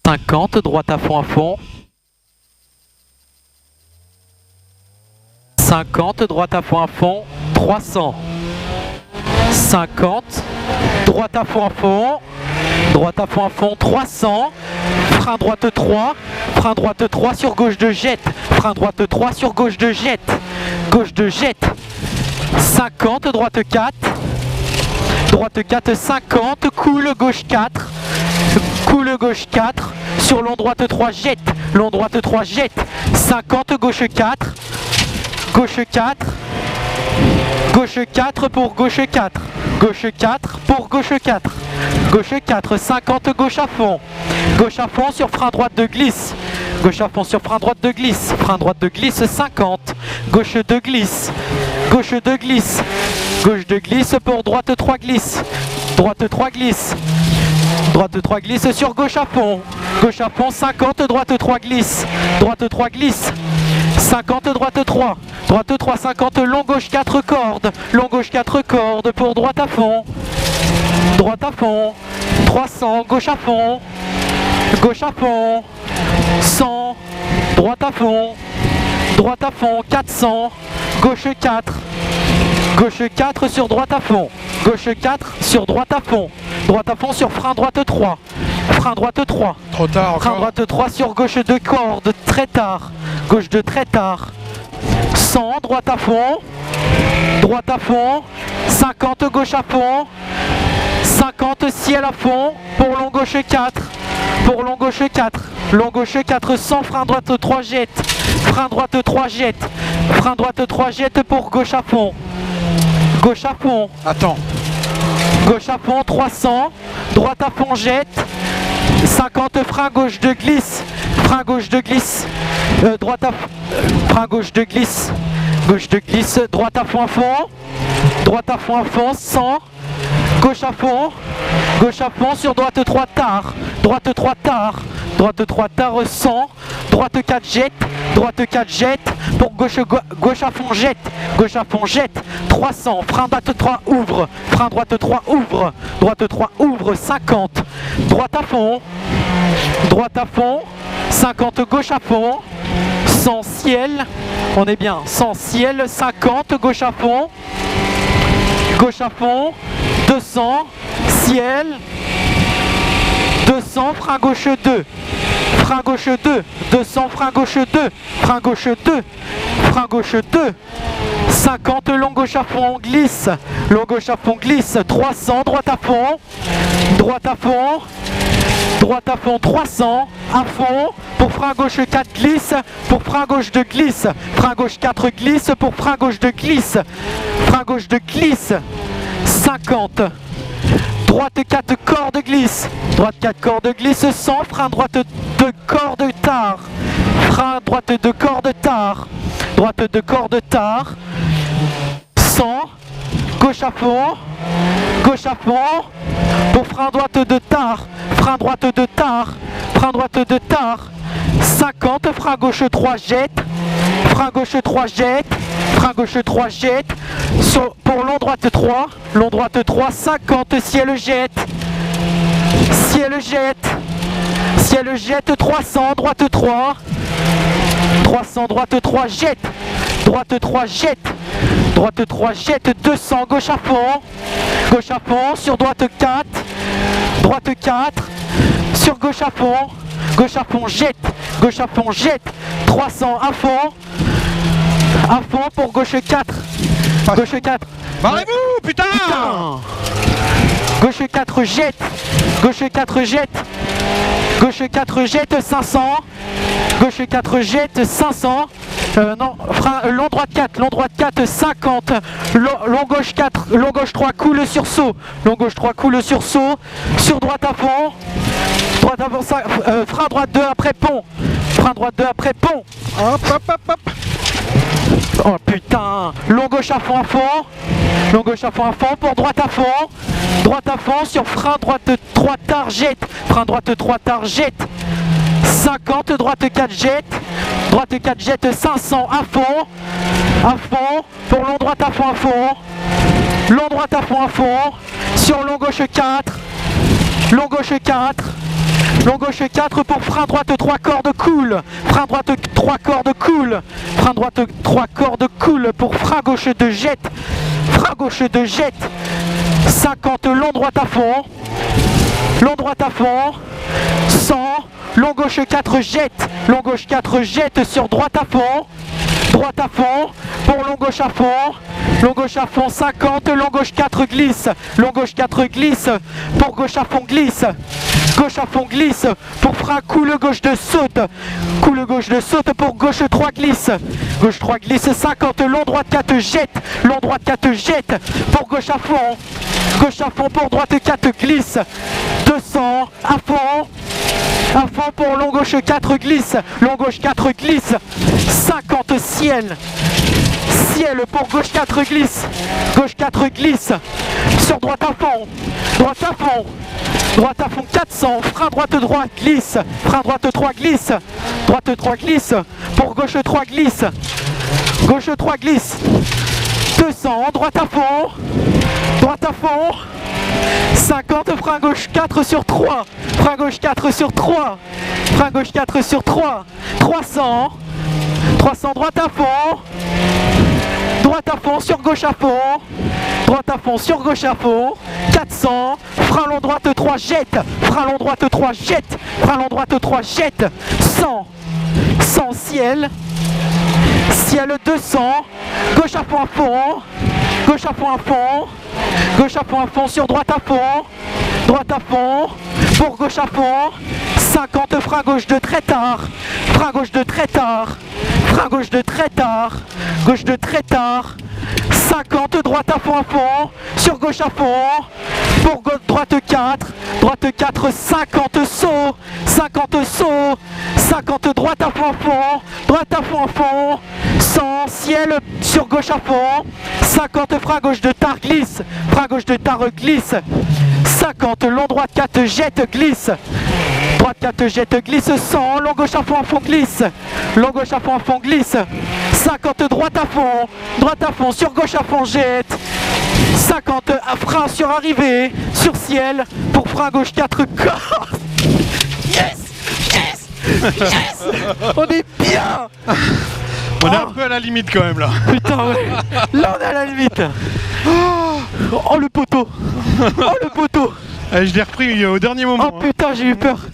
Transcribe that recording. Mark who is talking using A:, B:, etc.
A: 50, droite à fond, 50, droite à fond, 300, 50, droite à fond, droite à fond, 300, frein droite 3 sur gauche de jette, frein droite 3 sur gauche de jette, 50, droite 4, 50, coule gauche 4, sur long droite 3 jette, 50, gauche 4, gauche 4 pour gauche 4, pour gauche 4, 50, gauche à fond sur frein droite de glisse, frein droite de glisse 50, gauche de glisse, gauche de glisse pour droite 3 glisse, droite 3 glisse sur gauche à fond, 50, droite 3 glisse, 50, droite 3, 50, long gauche 4 cordes, pour droite à fond, 300, gauche à fond, 100, droite à fond, 400, gauche 4 sur droite à fond, droite à fond sur frein droite 3,
B: Trop tard encore.
A: frein droite 3 sur gauche de corde, très tard, 100, droite à fond, 50, gauche à fond, 50, ciel à fond, pour long gauche 4, long gauche 4, 100, frein droite 3 jette, frein droite 3 jette pour gauche à fond,
B: Attends.
A: gauche à fond, 300, droite à fond jette, 50, frein gauche de glisse, frein gauche de glisse, droite à droite à fond, 100, gauche à fond sur droite 3 tard, 100, droite 4 jette, pour gauche à fond jette, 300, frein droite 3 ouvre, droite 3 ouvre, 50, droite à fond, 50, gauche à fond, 100 ciel, on est bien, 100 ciel, 50, gauche à fond, 200, ciel, 200, frein gauche 2, 200, frein gauche 2, 50, long gauche à fond, glisse, 300, droite à fond, 300, à fond, pour frein gauche 4 glisse, pour frein gauche de glisse, frein gauche 4 glisse, pour frein gauche de glisse, 50, droite 4 corde glisse, 100, frein droite 2 corde tard, frein droite 2 corde tard, 100, gauche à fond, pour frein droite de tard, 50, frein gauche 3 jette, frein gauche 3 jette, pour long droite 3, 50, ciel jette, 300, droite 3, 300, droite 3 jette, 200, gauche à fond, sur droite 4, sur gauche à fond, jette, 300 à fond pour gauche 4,
B: Barrez-vous, putain.
A: gauche 4 jette, gauche 4 jette 500, gauche 4 jette 500, non, frein, long droite 4, 50, long gauche 4, long gauche 3 coule sur saut, sur droite à fond, frein droite 2 après pont,
B: Hop, hop, hop, hop.
A: oh putain, long gauche à fond, pour droite à fond, sur frein droite 3 tard jette, 50, droite 4 jette, 500 à fond, pour long droite à fond, sur long gauche 4, Long gauche 4 pour frein droite 3 cordes cool. Frein droite 3 cordes cool. Frein droite 3 cordes cool pour frein gauche de jet. Frein gauche de jet. 50 long droite à fond. Long droite à fond. 100. Long gauche 4 jette. Long gauche 4 jette sur droite à fond. Droite à fond. Pour long gauche à fond. Long gauche à fond 50, long gauche 4 glisse, long gauche 4 glisse, pour gauche à fond glisse, gauche à fond glisse, pour frein coule gauche de saute, coule gauche de saute pour gauche 3 glisse, gauche 3 glisse 50, long droite 4 jette, long droite 4 jette, pour gauche à fond pour droite 4 glisse, 200 à fond pour long gauche 4 glisse, long gauche 4 glisse, 50 ciel. Ciel pour gauche 4 glisse, gauche 4 glisse, sur droite à fond, droite à fond, droite à fond 400, frein droite glisse, frein droite 3 glisse, droite 3 glisse, pour gauche 3 glisse, gauche 3 glisse, 200, droite à fond, 50, frein gauche 4 sur 3, frein gauche 4 sur 3, frein gauche 4 sur 3, 300, 300 droite à fond sur gauche à fond, droite à fond sur gauche à fond, 400, frein long droite 3 jette, frein long droite 3 jette, frein long droite 3 jette, 100, 100 ciel, ciel 200, gauche à fond, gauche à fond, gauche à fond sur droite à fond, pour gauche à fond, 50 frein gauche de très tard, frein gauche de très tard, frein gauche de très tard, gauche de très tard, 50 droite à fond, sur gauche à fond, pour droite 4, 50 saut, 50 droite à fond, 100 ciel sur gauche à fond, 50 frein gauche de tard glisse, frein gauche de tard glisse, 50 long droite 4 jette glisse, droite 4 jette glisse, 100 long gauche à fond glisse, long gauche à fond glisse, 50 droite à fond sur gauche à fond jette, 50 frein sur arrivée, sur ciel, pour frein gauche 4 cordes. Yes, on est bien.
B: On est un peu à la limite quand même là.
A: Putain ouais, là on est à la limite. Oh le poteau.
B: Je l'ai repris au dernier moment.
A: Oh putain j'ai eu peur.